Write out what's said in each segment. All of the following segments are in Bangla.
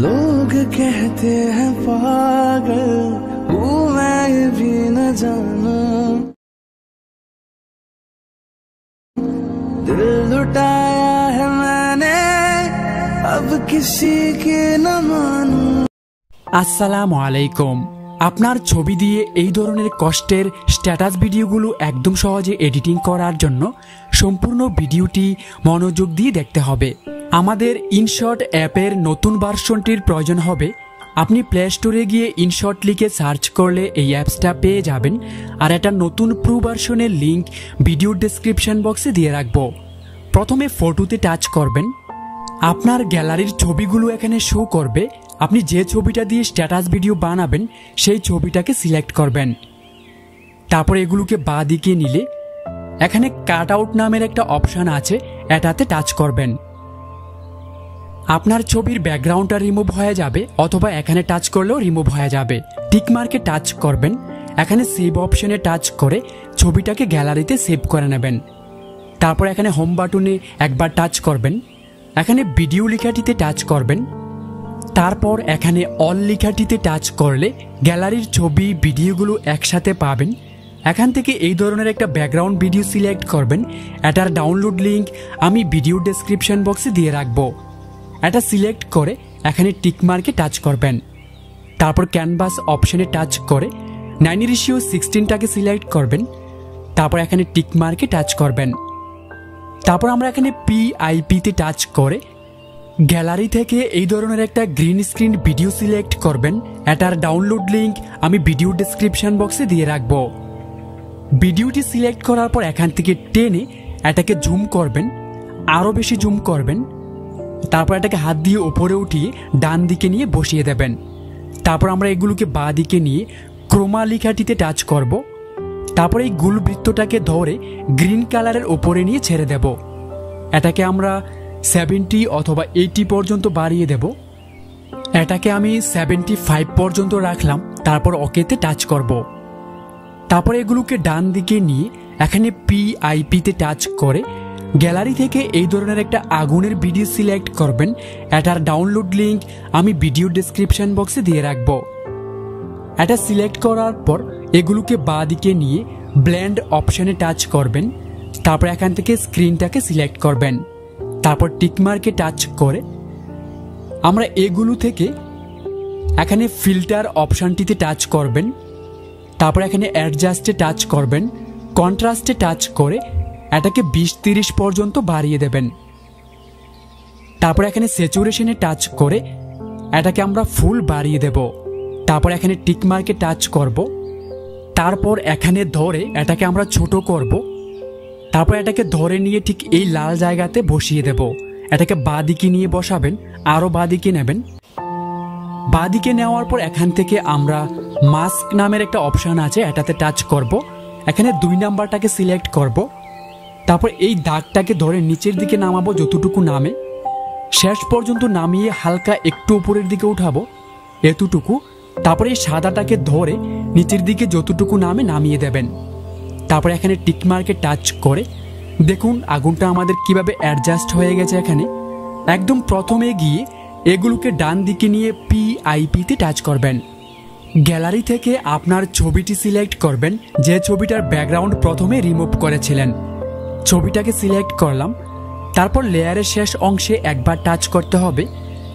लोग कहते हैं पागल हूँ मैं ये भी न जानूं, दिल लुटाया है मैंने अब किसी की न मानूं। আসসালামু আলাইকুম। আপনার ছবি দিয়ে এই ধরনের কষ্টের স্ট্যাটাস ভিডিওগুলো একদম সহজে এডিটিং করার জন্য সম্পূর্ণ ভিডিওটি মনোযোগ দিয়ে দেখতে হবে। আমাদের ইনশট অ্যাপের নতুন ভার্সনটির প্রয়োজন হবে। আপনি প্লে স্টোরে গিয়ে ইনশট লিখে সার্চ করলে এই অ্যাপসটা পেয়ে যাবেন, আর এটা নতুন প্রো ভার্সনের লিঙ্ক ভিডিওর ডেসক্রিপশন বক্সে দিয়ে রাখবো। প্রথমে ফটোতে টাচ করবেন, আপনার গ্যালারির ছবিগুলো এখানে শো করবে। আপনি যে ছবিটা দিয়ে স্ট্যাটাস ভিডিও বানাবেন সেই ছবিটাকে সিলেক্ট করবেন। তারপর এগুলোকে বাঁ দিকে নিলে এখানে কাট আউট নামের একটা অপশান আছে, এটাতে টাচ করবেন। আপনার ছবির ব্যাকগ্রাউন্ডটা রিমুভ হয়ে যাবে, অথবা এখানে টাচ করলেও রিমুভ হয়ে যাবে। টিক মার্কে টাচ করবেন, এখানে সেভ অপশনে টাচ করে ছবিটাকে গ্যালারিতে সেভ করে নেবেন। তারপর এখানে হোম বাটনে একবার টাচ করবেন, এখানে ভিডিও লেখাটিতে টাচ করবেন। তারপর এখানে অল লেখাটিতে টাচ করলে গ্যালারির ছবি ভিডিওগুলো একসাথে পাবেন। এখান থেকে এই ধরনের একটা ব্যাকগ্রাউন্ড ভিডিও সিলেক্ট করবেন। এটার ডাউনলোড লিঙ্ক আমি ভিডিও ডেসক্রিপশন বক্সে দিয়ে রাখবো। এটা সিলেক্ট করে এখানে টিক মার্কে টাচ করবেন। তারপর ক্যানভাস অপশনে টাচ করে 9:16টাকে সিলেক্ট করবেন। তারপর এখানে টিক মার্কে টাচ করবেন। তারপর আমরা এখানে PIPতে টাচ করে গ্যালারি থেকে এই ধরনের একটা গ্রিন স্ক্রিন ভিডিও সিলেক্ট করবেন। এটার ডাউনলোড লিঙ্ক আমি ভিডিও ডেসক্রিপশন বক্সে দিয়ে রাখবো। ভিডিওটি সিলেক্ট করার পর এখান থেকে টেনে এটাকে জুম করবেন, আরও বেশি জুম করবেন। তারপর এটাকে হাত দিয়ে উপরে উঠিয়ে ডান দিকে নিয়ে বসিয়ে দেবেন। তারপর আমরা এগুলোকে বাঁ দিকে নিয়ে ক্রোমা লেখাটিতে টাচ করব। তারপর এই গোল বৃত্তটাকে ধরে গ্রিন কালারের উপরে নিয়ে ছেড়ে দেব। এটাকে আমরা 70 অথবা 80 পর্যন্ত বাড়িয়ে দেব। এটাকে আমি 75 পর্যন্ত রাখলাম। তারপর ওকেতে টাচ করব। তারপর এগুলোকে ডান দিকে নিয়ে এখানে PIPতে টাচ করে গ্যালারি থেকে এই ধরনের একটা আগুনের ভিডিও সিলেক্ট করবেন। এটার ডাউনলোড লিঙ্ক আমি ভিডিও ডেসক্রিপশন বক্সে দিয়ে রাখবো। এটা সিলেক্ট করার পর এগুলোকে বাঁ দিকে নিয়ে ব্লেন্ড অপশনে টাচ করবেন। তারপর এখান থেকে স্ক্রিনটাকে সিলেক্ট করবেন। তারপর টিকমার্কে টাচ করে আমরা এগুলো থেকে এখানে ফিল্টার অপশানটিতে টাচ করবেন। তারপর এখানে অ্যাডজাস্টে টাচ করবেন, কন্ট্রাস্টে টাচ করে এটাকে 20-30 পর্যন্ত বাড়িয়ে দেবেন। তারপর এখানে স্যাচুরেশনে টাচ করে এটাকে আমরা ফুল বাড়িয়ে দেব। তারপর এখানে টিকমার্কে টাচ করব। তারপর এখানে ধরে এটাকে আমরা ছোট করব। তারপর এটাকে ধরে নিয়ে ঠিক এই লাল জায়গাতে বসিয়ে দেব। এটাকে বাঁ দিকে নিয়ে বসাবেন, আরও বাঁ দিকে নেবেন। বাঁ দিকে নেওয়ার পর এখান থেকে আমরা মাস্ক নামের একটা অপশান আছে, এটাতে টাচ করব। এখানে 2 নাম্বারটাকে সিলেক্ট করব। তারপর এই দাগটাকে ধরে নিচের দিকে নামাবো যতটুকু নামে, শেষ পর্যন্ত নামিয়ে হালকা একটু উপরের দিকে উঠাবো এতটুকু। তারপরে এই সাদাটাকে ধরে নিচের দিকে যতটুকু নামে নামিয়ে দেবেন। তারপর এখানে টিকমার্কে টাচ করে দেখুন আগুনটা আমাদের কিভাবে অ্যাডজাস্ট হয়ে গেছে। এখানে একদম প্রথমে গিয়ে এগুলোকে ডান দিকে নিয়ে PIPতে টাচ করবেন। গ্যালারি থেকে আপনার ছবিটি সিলেক্ট করবেন, যে ছবিটার ব্যাকগ্রাউন্ড প্রথমে রিমুভ করেছিলেন। ছবিটাকে সিলেক্ট করলাম। তারপর লেয়ারের শেষ অংশে একবার টাচ করতে হবে।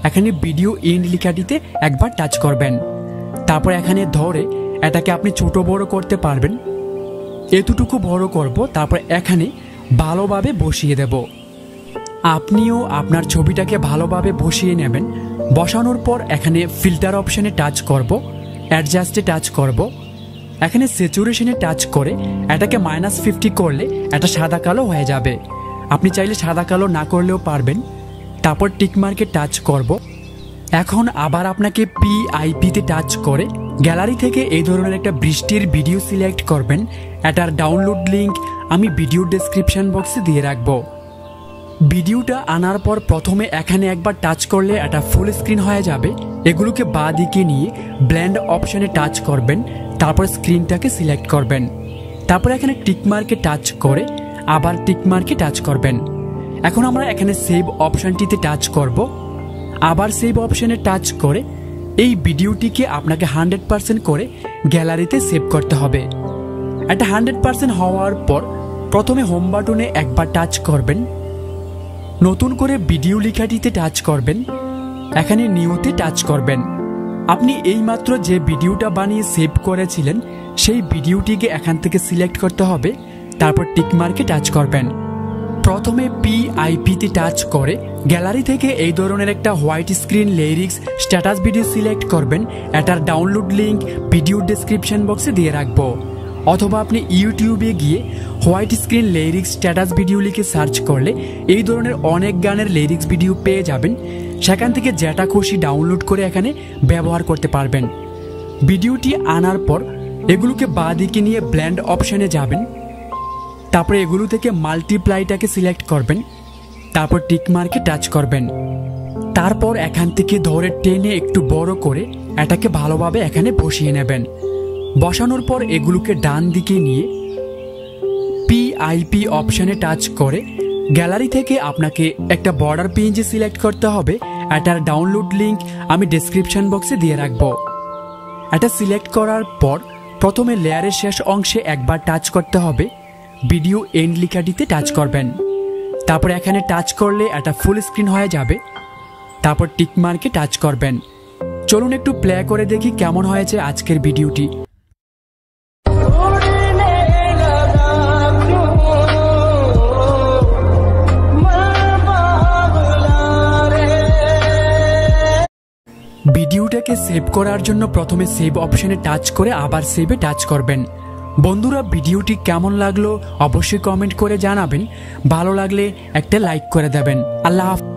এখানে ভিডিও এন্ড লেখাটিতে একবার টাচ করবেন। তারপর এখানে ধরে এটাকে আপনি ছোট বড় করতে পারবেন, এতটুকু বড় করব। তারপর এখানে ভালোভাবে বসিয়ে দেব। আপনিও আপনার ছবিটাকে ভালোভাবে বসিয়ে নেবেন। বসানোর পর এখানে ফিল্টার অপশনে টাচ করব, অ্যাডজাস্টে টাচ করব। এখানে স্যাচুরেশনে টাচ করে এটাকে -50 করলে এটা সাদা কালো হয়ে যাবে। আপনি চাইলে সাদা কালো না করলেও পারবেন। তারপর টিকমার্কে টাচ করব। এখন আবার আপনাকে PIPতে টাচ করে গ্যালারি থেকে এই ধরনের একটা বৃষ্টির ভিডিও সিলেক্ট করবেন। এটার ডাউনলোড লিঙ্ক আমি ভিডিও ডেসক্রিপশন বক্সে দিয়ে রাখবো। ভিডিওটা আনার পর প্রথমে এখানে একবার টাচ করলে এটা ফুল স্ক্রিন হয়ে যাবে। এগুলোকে বাঁ দিকে নিয়ে ব্লেন্ড অপশনে টাচ করবেন। তারপর স্ক্রিনটাকে সিলেক্ট করবেন। তারপর এখানে টিকমার্কে টাচ করে আবার টিকমার্কে টাচ করবেন। এখন আমরা এখানে সেভ অপশনটিতে টাচ করব। আবার সেভ অপশনে টাচ করে এই ভিডিওটিকে আপনাকে 100% করে গ্যালারিতে সেভ করতে হবে। এটা 100% হওয়ার পর প্রথমে হোম বাটনে একবার টাচ করবেন, নতুন করে ভিডিও লেখাটিতে টাচ করবেন, এখানে নিউতে টাচ করবেন। আপনি এইমাত্র যে ভিডিওটা বানিয়ে সেভ করেছিলেন সেই ভিডিওটিকে এখান থেকে সিলেক্ট করতে হবে, তারপর টিকমার্কে টাচ করবেন। প্রথমে PIPতে টাচ করে গ্যালারি থেকে এই ধরনের একটা white screen lyrics status video select করবেন। এটার ডাউনলোড লিঙ্ক ভিডিও ডেসক্রিপশন বক্সে দিয়ে রাখবো, অথবা আপনি ইউটিউবে গিয়ে white screen lyrics status video লিখে সার্চ করলে এই ধরনের অনেক গানের লিরিক্স ভিডিও পেয়ে যাবেন। সেখান থেকে যেটা খুশি ডাউনলোড করে এখানে ব্যবহার করতে পারবেন। ভিডিওটি আনার পর এগুলোকে বাঁ দিকে নিয়ে ব্লেন্ড অপশনে যাবেন, তারপরে এগুলো থেকে মাল্টিপ্লাইটাকে সিলেক্ট করবেন, তারপর টিকমার্কে টাচ করবেন। তারপর এখান থেকে ধরে টেনে একটু বড় করে এটাকে ভালোভাবে এখানে বসিয়ে নেবেন। বসানোর পর এগুলোকে ডান দিকে নিয়ে PIP অপশনে টাচ করে গ্যালারি থেকে আপনাকে একটা বর্ডার PNG সিলেক্ট করতে হবে। এটার ডাউনলোড লিঙ্ক আমি ডেসক্রিপশন বক্সে দিয়ে রাখবো। এটা সিলেক্ট করার পর প্রথমে লেয়ারের শেষ অংশে একবার টাচ করতে হবে, ভিডিও এন্ড লেখাটিতে টাচ করবেন। তারপর এখানে টাচ করলে এটা ফুল স্ক্রিন হয়ে যাবে, তারপর টিকমার্কে টাচ করবেন। চলুন একটু প্লে করে দেখি কেমন হয়েছে আজকের ভিডিওটি। ভিডিওটাকে সেভ করার জন্য প্রথমে সেভ অপশনে টাচ করে আবার সেভে টাচ করবেন। বন্ধুরা, ভিডিওটি কেমন লাগলো অবশ্যই কমেন্ট করে জানাবেন। ভালো লাগলে একটা লাইক করে দেবেন। আল্লাহ হাফেজ।